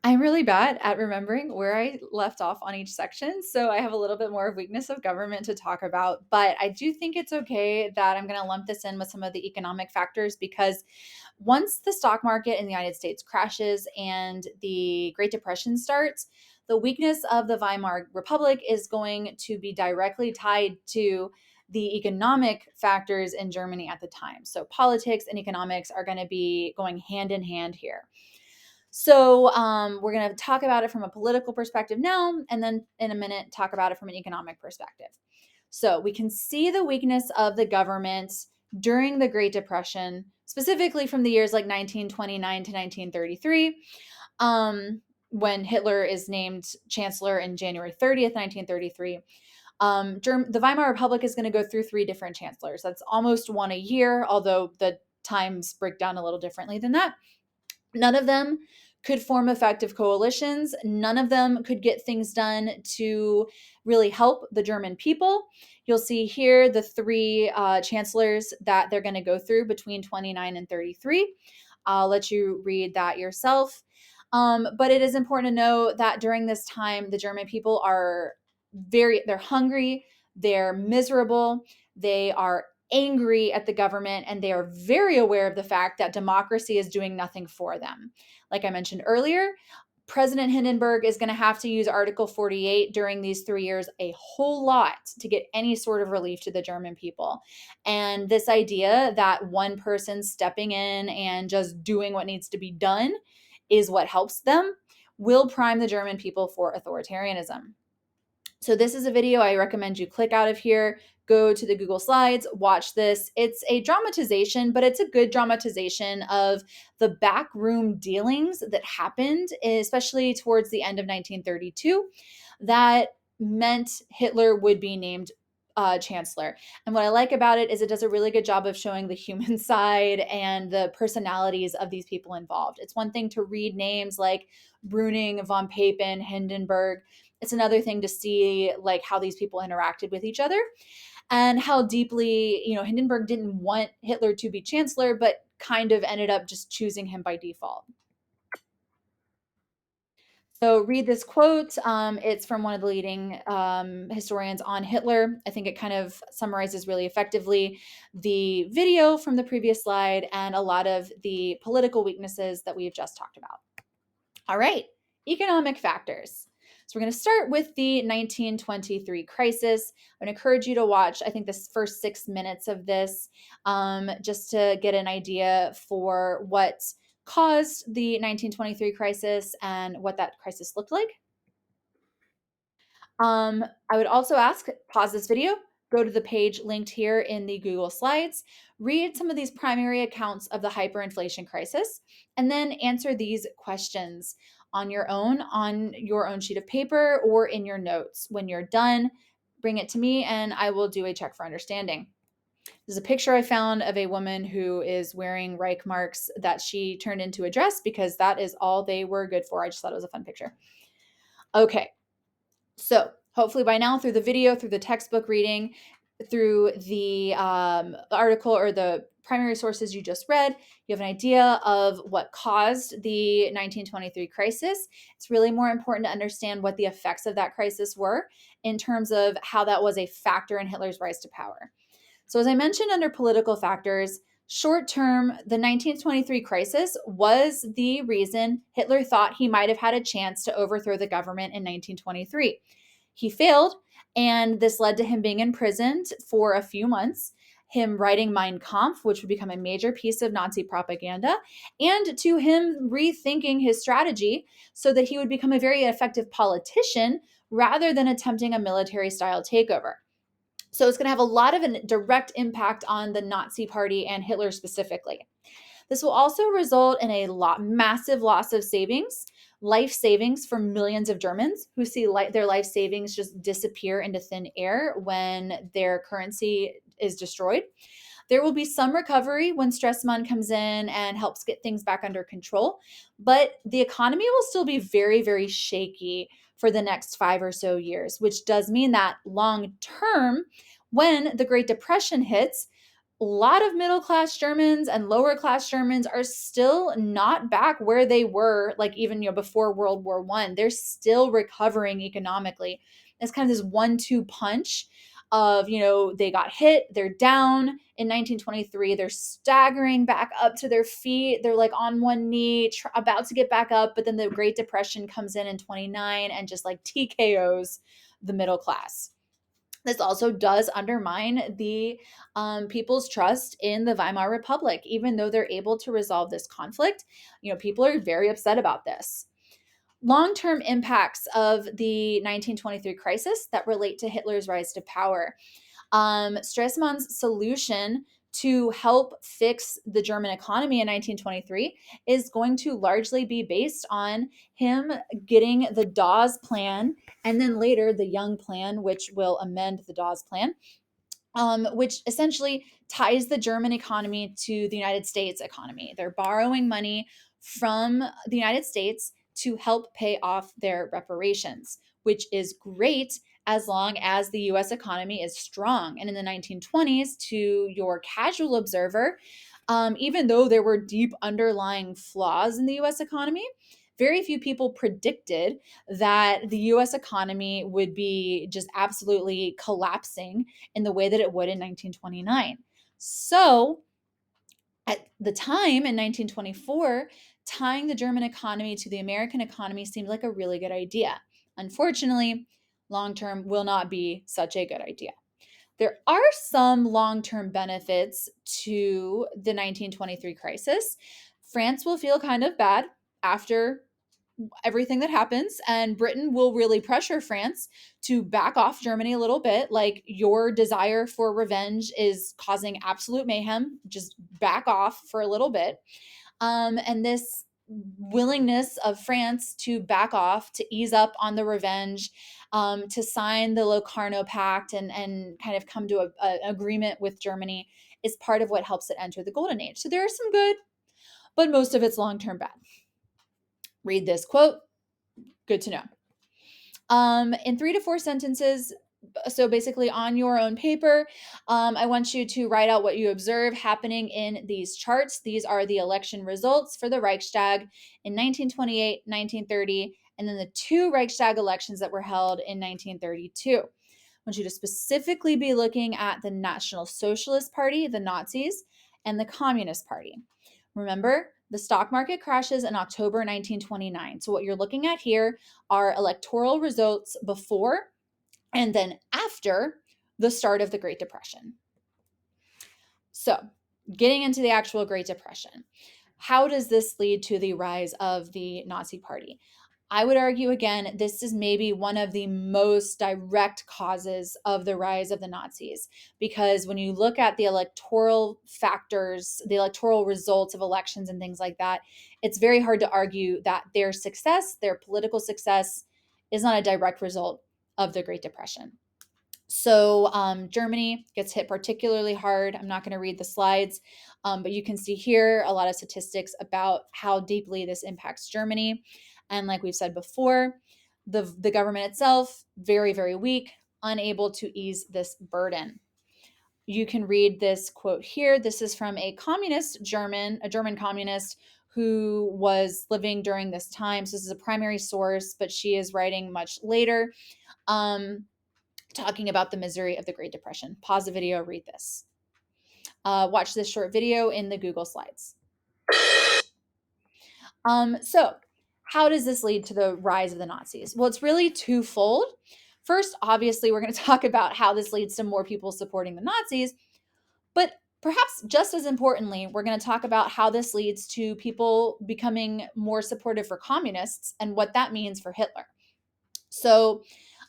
I'm really bad at remembering where I left off on each section, so I have a little bit more of weakness of government to talk about, but I do think it's okay that I'm going to lump this in with some of the economic factors because once the stock market in the United States crashes and the Great Depression starts, the weakness of the Weimar Republic is going to be directly tied to the economic factors in Germany at the time. So politics and economics are going to be going hand in hand here. So we're going to talk about it from a political perspective now, and then in a minute, talk about it from an economic perspective. So we can see the weakness of the government during the Great Depression, specifically from the years like 1929 to 1933, when Hitler is named chancellor in January 30th, 1933. The Weimar Republic is going to go through three different chancellors. That's almost one a year, although the times break down a little differently than that. None of them could form effective coalitions. None of them could get things done to really help the German people. You'll see here the three chancellors that they're going to go through between 29 and 33. I'll let you read that yourself. But it is important to know that during this time, the German people are they're hungry, they're miserable, they are angry at the government, and they are very aware of the fact that democracy is doing nothing for them. Like I mentioned earlier, President Hindenburg is going to have to use Article 48 during these 3 years a whole lot to get any sort of relief to the German people. And this idea that one person stepping in and just doing what needs to be done is what helps them will prime the German people for authoritarianism. So this is a video I recommend you click out of here, go to the Google Slides, watch this. It's a dramatization, but it's a good dramatization of the backroom dealings that happened, especially towards the end of 1932, that meant Hitler would be named chancellor. And what I like about it is it does a really good job of showing the human side and the personalities of these people involved. It's one thing to read names like Brüning, von Papen, Hindenburg. It's another thing to see like how these people interacted with each other and how deeply, Hindenburg didn't want Hitler to be chancellor, but kind of ended up just choosing him by default. So read this quote. It's from one of the leading historians on Hitler. I think it kind of summarizes really effectively the video from the previous slide and a lot of the political weaknesses that we've just talked about. All right, economic factors. So we're going to start with the 1923 crisis. I'm going to encourage you to watch, I think, the first 6 minutes of this just to get an idea for what caused the 1923 crisis and what that crisis looked like. I would also ask, pause this video, go to the page linked here in the Google Slides, read some of these primary accounts of the hyperinflation crisis, and then answer these questions on your own sheet of paper or in your notes. When you're done, bring it to me and I will do a check for understanding. There's a picture I found of a woman who is wearing Reich marks that she turned into a dress because that is all they were good for. I just thought it was a fun picture. Okay. So hopefully by now, through the video, through the textbook reading, through the article or the primary sources you just read, you have an idea of what caused the 1923 crisis. It's really more important to understand what the effects of that crisis were in terms of how that was a factor in Hitler's rise to power. So as I mentioned under political factors, short term, the 1923 crisis was the reason Hitler thought he might have had a chance to overthrow the government in 1923. He failed, and this led to him being imprisoned for a few months, him writing Mein Kampf, which would become a major piece of Nazi propaganda, and to him rethinking his strategy so that he would become a very effective politician rather than attempting a military-style takeover. So it's going to have a lot of a direct impact on the Nazi Party and Hitler specifically. This will also result in a massive loss of life savings for millions of Germans who see their life savings just disappear into thin air when their currency is destroyed. There will be some recovery when Stresemann comes in and helps get things back under control, but the economy will still be very, very shaky for the next 5 or so years, which does mean that long term, when the Great Depression hits, a lot of middle class Germans and lower class Germans are still not back where they were, like even before World War I. They're still recovering economically. It's kind of this 1-2 punch of, they got hit, they're down in 1923, they're staggering back up to their feet, they're like on one knee, about to get back up, but then the Great Depression comes in 29 and just like TKOs the middle class. This also does undermine the people's trust in the Weimar Republic, even though they're able to resolve this conflict. People are very upset about this. Long-term impacts of the 1923 crisis that relate to Hitler's rise to power. Stresemann's solution to help fix the German economy in 1923 is going to largely be based on him getting the Dawes Plan and then later the Young Plan, which will amend the Dawes Plan, which essentially ties the German economy to the United States economy. They're borrowing money from the United States to help pay off their reparations, which is great as long as the US economy is strong. And in the 1920s, to your casual observer, even though there were deep underlying flaws in the US economy, very few people predicted that the US economy would be just absolutely collapsing in the way that it would in 1929. So, at the time in 1924, tying the German economy to the American economy seemed like a really good idea. Unfortunately, long term will not be such a good idea. There are some long-term benefits to the 1923 crisis. France will feel kind of bad after everything that happens, and Britain will really pressure France to back off Germany a little bit. Like, your desire for revenge is causing absolute mayhem. Just back off for a little bit. And this willingness of France to back off, to ease up on the revenge, to sign the Locarno Pact and kind of come to an agreement with Germany is part of what helps it enter the Golden Age. So there are some good, but most of it's long-term bad. Read this quote. Good to know. In 3 to 4 sentences, so basically on your own paper, I want you to write out what you observe happening in these charts. These are the election results for the Reichstag in 1928, 1930, and then the 2 Reichstag elections that were held in 1932. I want you to specifically be looking at the National Socialist Party, the Nazis, and the Communist Party. Remember, the stock market crashes in October 1929. So what you're looking at here are electoral results before and then after the start of the Great Depression. So, getting into the actual Great Depression, how does this lead to the rise of the Nazi Party? I would argue, again, this is maybe one of the most direct causes of the rise of the Nazis, because when you look at the electoral factors, the electoral results of elections and things like that, it's very hard to argue that their success, their political success, is not a direct result of the Great Depression. So Germany gets hit particularly hard. I'm not going to read the slides, but you can see here a lot of statistics about how deeply this impacts Germany. And like we've said before, the government itself, very, very weak, unable to ease this burden. You can read this quote here. This is from a German communist who was living during this time. So this is a primary source, but she is writing much later. Talking about the misery of the Great Depression. Pause the video, read this. Watch this short video in the Google Slides. So, how does this lead to the rise of the Nazis? Well, it's really twofold. First, obviously, we're going to talk about how this leads to more people supporting the Nazis, but perhaps just as importantly, we're going to talk about how this leads to people becoming more supportive for communists and what that means for Hitler. So,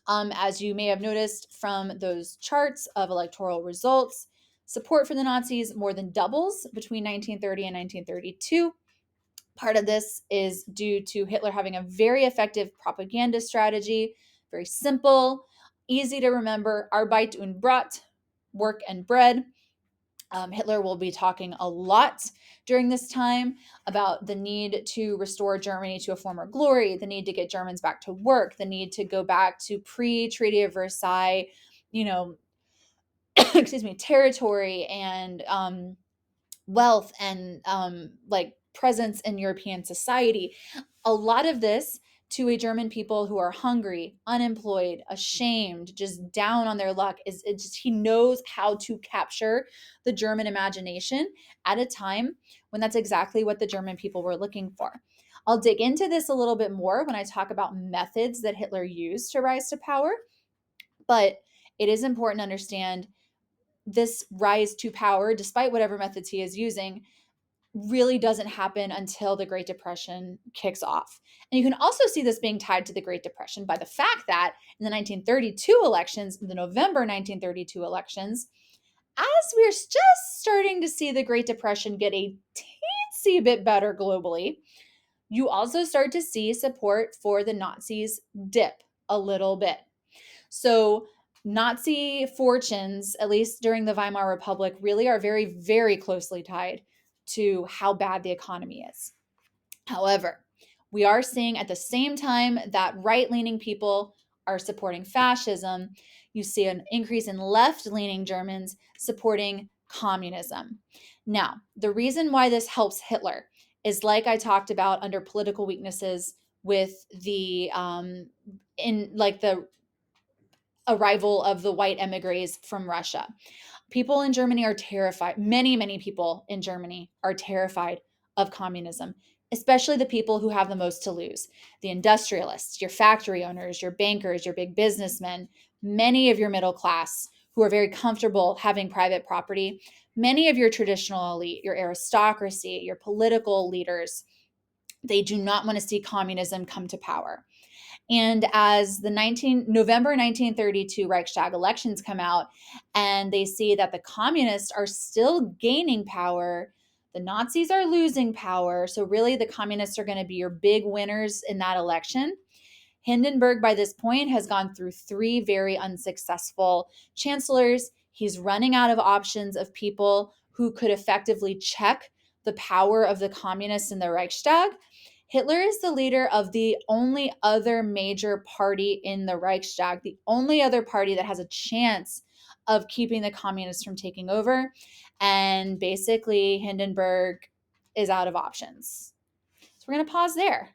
as you may have noticed from those charts of electoral results, support for the Nazis more than doubles between 1930 and 1932. Part of this is due to Hitler having a very effective propaganda strategy, very simple, easy to remember, Arbeit und Brot, work and bread. Hitler will be talking a lot during this time about the need to restore Germany to a former glory, the need to get Germans back to work, the need to go back to pre-Treaty of Versailles, excuse me, territory and wealth and like presence in European society. A lot of this to a German people who are hungry, unemployed, ashamed, just down on their luck is it just he knows how to capture the German imagination at a time when that's exactly what the German people were looking for. I'll dig into this a little bit more when I talk about methods that Hitler used to rise to power, but it is important to understand this rise to power, despite whatever methods he is using, really doesn't happen until the Great Depression kicks off. And you can also see this being tied to the Great Depression by the fact that in the 1932 elections, the November 1932 elections, as we're just starting to see the Great Depression get a teensy bit better globally, you also start to see support for the Nazis dip a little bit. So Nazi fortunes, at least during the Weimar Republic, really are very, very closely tied to how bad the economy is. However, we are seeing at the same time that right-leaning people are supporting fascism, you see an increase in left-leaning Germans supporting communism. Now, the reason why this helps Hitler is like I talked about under political weaknesses with the in like the arrival of the white emigres from Russia. People in Germany are terrified. Many, many people in Germany are terrified of communism, especially the people who have the most to lose. The industrialists, your factory owners, your bankers, your big businessmen, many of your middle class who are very comfortable having private property, many of your traditional elite, your aristocracy, your political leaders, they do not want to see communism come to power. And as the November 1932 Reichstag elections come out and they see that the communists are still gaining power, the Nazis are losing power. So really the communists are going to be your big winners in that election. Hindenburg by this point has gone through 3 very unsuccessful chancellors. He's running out of options of people who could effectively check the power of the communists in the Reichstag. Hitler is the leader of the only other major party in the Reichstag, the only other party that has a chance of keeping the communists from taking over. And basically, Hindenburg is out of options. So we're going to pause there.